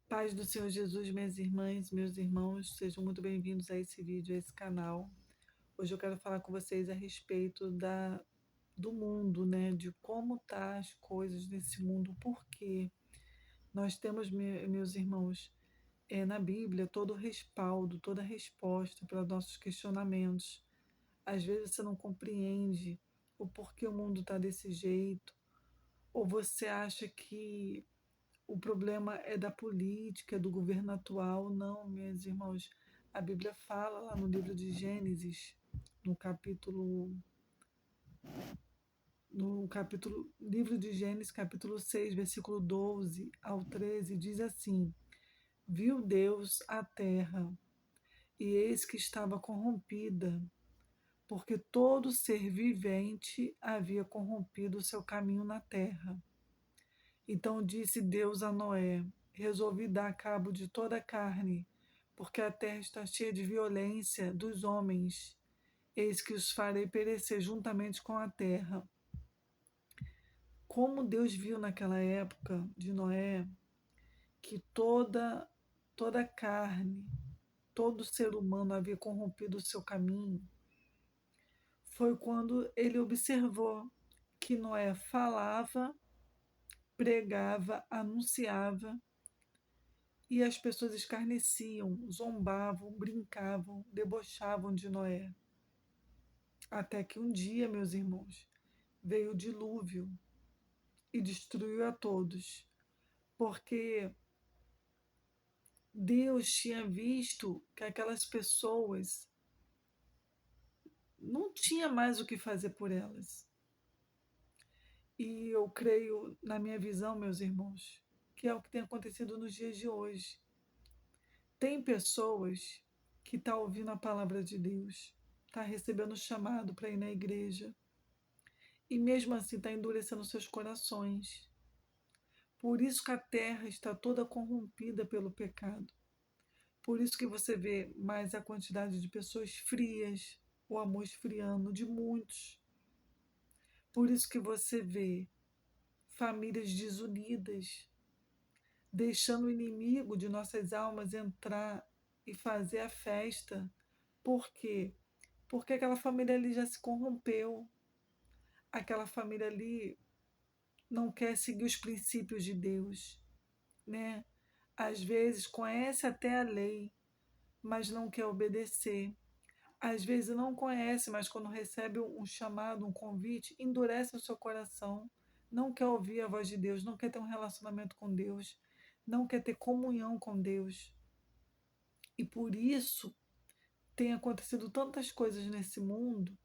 Paz do Senhor Jesus, minhas irmãs, meus irmãos, sejam muito bem-vindos a esse vídeo, a esse canal. Hoje eu quero falar com vocês a respeito do mundo, né? De como tá as coisas nesse mundo, porque nós temos, meus irmãos, na Bíblia todo o respaldo, toda a resposta para os nossos questionamentos. Às vezes você não compreende o porquê o mundo está desse jeito, ou você acha que o problema é da política, é do governo atual. Não, meus irmãos. A Bíblia fala lá no livro de Gênesis, no capítulo, livro de Gênesis, capítulo 6, versículo 12 ao 13, diz assim: Viu Deus a terra, e eis que estava corrompida, porque todo ser vivente havia corrompido o seu caminho na terra. Então disse Deus a Noé: Resolvi dar cabo de toda a carne, porque a terra está cheia de violência dos homens. Eis que os farei perecer juntamente com a terra. Como Deus viu naquela época de Noé que toda a carne, todo ser humano havia corrompido o seu caminho, foi quando ele observou que Noé falava, pregava, anunciava, e as pessoas escarneciam, zombavam, brincavam, debochavam de Noé. Até que um dia, meus irmãos, veio o dilúvio e destruiu a todos, porque Deus tinha visto que aquelas pessoas não tinha mais o que fazer por elas. E eu creio, na minha visão, meus irmãos, que é o que tem acontecido nos dias de hoje. Tem pessoas que estão ouvindo a palavra de Deus, está recebendo o chamado para ir na igreja, e mesmo assim está endurecendo seus corações. Por isso que a terra está toda corrompida pelo pecado. Por isso que você vê mais a quantidade de pessoas frias, o amor esfriando de muitos. Por isso que você vê famílias desunidas, deixando o inimigo de nossas almas entrar e fazer a festa. Por quê? Porque aquela família ali já se corrompeu. Aquela família ali não quer seguir os princípios de Deus, né? Às vezes conhece até a lei, mas não quer obedecer. Às vezes não conhece, mas quando recebe um chamado, um convite, endurece o seu coração, não quer ouvir a voz de Deus, não quer ter um relacionamento com Deus, não quer ter comunhão com Deus. E por isso tem acontecido tantas coisas nesse mundo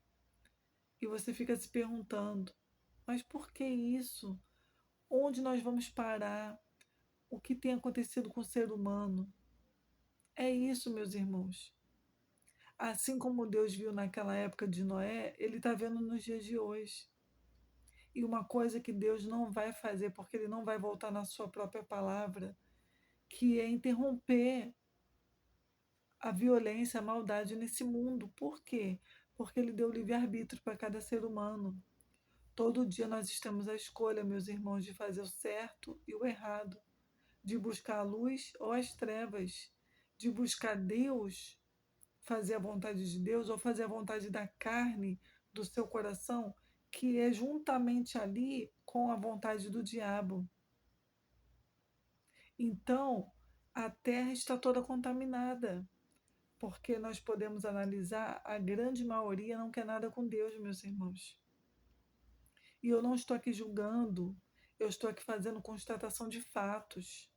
e você fica se perguntando: mas por que isso? Onde nós vamos parar? O que tem acontecido com o ser humano? É isso, meus irmãos. Assim como Deus viu naquela época de Noé, Ele está vendo nos dias de hoje. E uma coisa que Deus não vai fazer, porque Ele não vai voltar na sua própria palavra, que é interromper a violência, a maldade nesse mundo. Por quê? Porque Ele deu livre-arbítrio para cada ser humano. Todo dia nós temos a escolha, meus irmãos, de fazer o certo e o errado, de buscar a luz ou as trevas, de buscar Deus, fazer a vontade de Deus ou fazer a vontade da carne, do seu coração, que é juntamente ali com a vontade do diabo. Então, a terra está toda contaminada, porque nós podemos analisar, a grande maioria não quer nada com Deus, meus irmãos. E eu não estou aqui julgando, eu estou aqui fazendo constatação de fatos.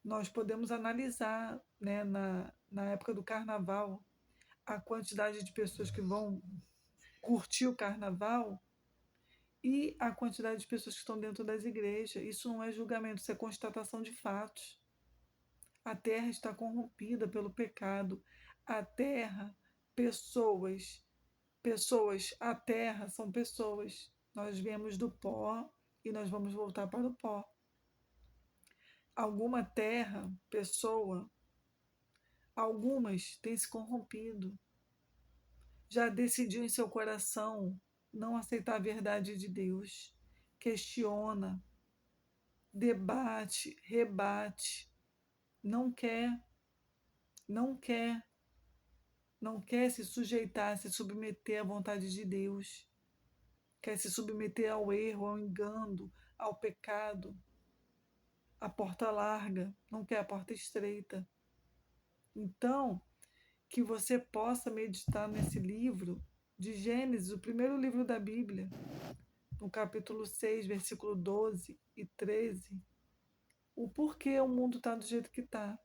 Nós podemos analisar, né, na época do carnaval, a quantidade de pessoas que vão curtir o carnaval e a quantidade de pessoas que estão dentro das igrejas. Isso não é julgamento, isso é constatação de fatos. A terra está corrompida pelo pecado. A terra, pessoas, pessoas, a terra são pessoas. Nós viemos do pó e nós vamos voltar para o pó. Alguma terra, pessoa, algumas têm se corrompido. Já decidiu em seu coração não aceitar a verdade de Deus. Questiona, debate, rebate, não quer, não quer, não quer se sujeitar, se submeter à vontade de Deus, quer se submeter ao erro, ao engano, ao pecado, à porta larga, não quer a porta estreita. Então, que você possa meditar nesse livro de Gênesis, o primeiro livro da Bíblia, no capítulo 6, versículo 12 e 13, o porquê o mundo está do jeito que está.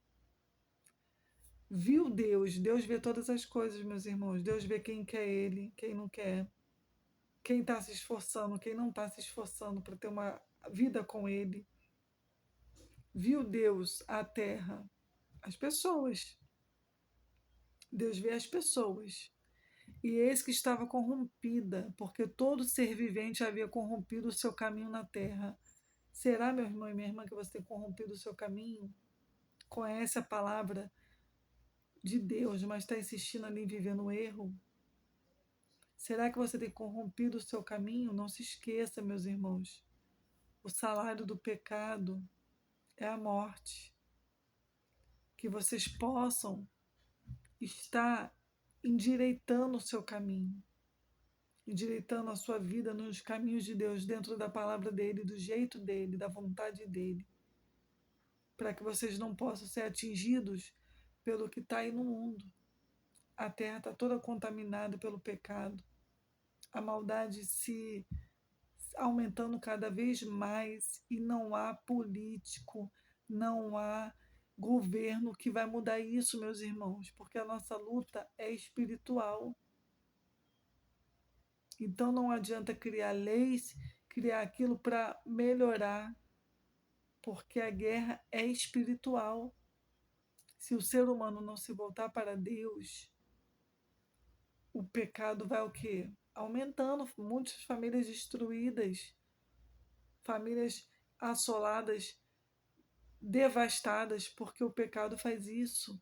Viu Deus? Deus vê todas as coisas, meus irmãos. Deus vê quem quer Ele, quem não quer, quem está se esforçando, quem não está se esforçando para ter uma vida com Ele. Viu Deus a terra, as pessoas. Deus vê as pessoas. E eis que estava corrompida, porque todo ser vivente havia corrompido o seu caminho na terra. Será, meu irmão e minha irmã, que você tem corrompido o seu caminho? Conhece a palavra de Deus, mas está insistindo ali em viver no erro? Será que você tem corrompido o seu caminho? Não se esqueça, meus irmãos, o salário do pecado é a morte. Que vocês possam estar endireitando o seu caminho, endireitando a sua vida nos caminhos de Deus, dentro da palavra dele, do jeito dele, da vontade dele, para que vocês não possam ser atingidos pelo que está aí no mundo. A terra está toda contaminada pelo pecado, a maldade se aumentando cada vez mais e não há político, não há governo que vai mudar isso, meus irmãos, porque a nossa luta é espiritual. Então não adianta criar leis, criar aquilo para melhorar, porque a guerra é espiritual. Se o ser humano não se voltar para Deus, o pecado vai o quê? Aumentando, muitas famílias destruídas, famílias assoladas, devastadas, porque o pecado faz isso.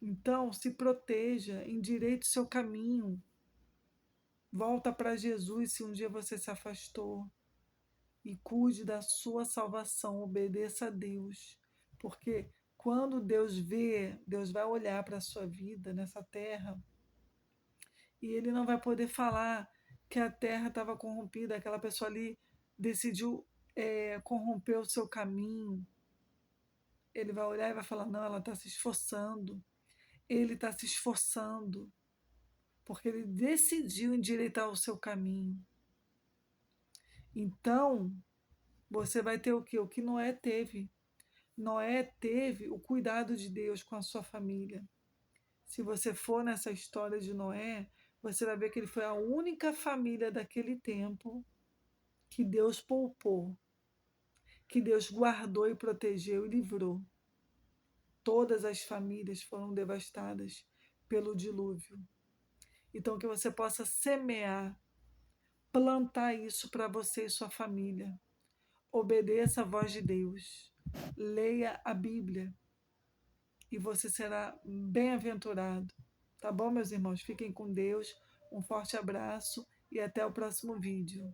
Então, se proteja, endireite seu caminho. Volta para Jesus se um dia você se afastou. E cuide da sua salvação, obedeça a Deus. Porque quando Deus vê, Deus vai olhar para a sua vida nessa terra e Ele não vai poder falar que a terra estava corrompida, aquela pessoa ali decidiu corromper o seu caminho. Ele vai olhar e vai falar: não, ela está se esforçando. Ele está se esforçando, porque ele decidiu endireitar o seu caminho. Então, você vai ter o quê? O que Noé teve. Noé teve o cuidado de Deus com a sua família. Se você for nessa história de Noé, você vai ver que ele foi a única família daquele tempo que Deus poupou, que Deus guardou e protegeu e livrou. Todas as famílias foram devastadas pelo dilúvio. Então, que você possa semear, plantar isso para você e sua família. Obedeça a voz de Deus. Leia a Bíblia e você será bem-aventurado. Tá bom, meus irmãos? Fiquem com Deus. Um forte abraço e até o próximo vídeo.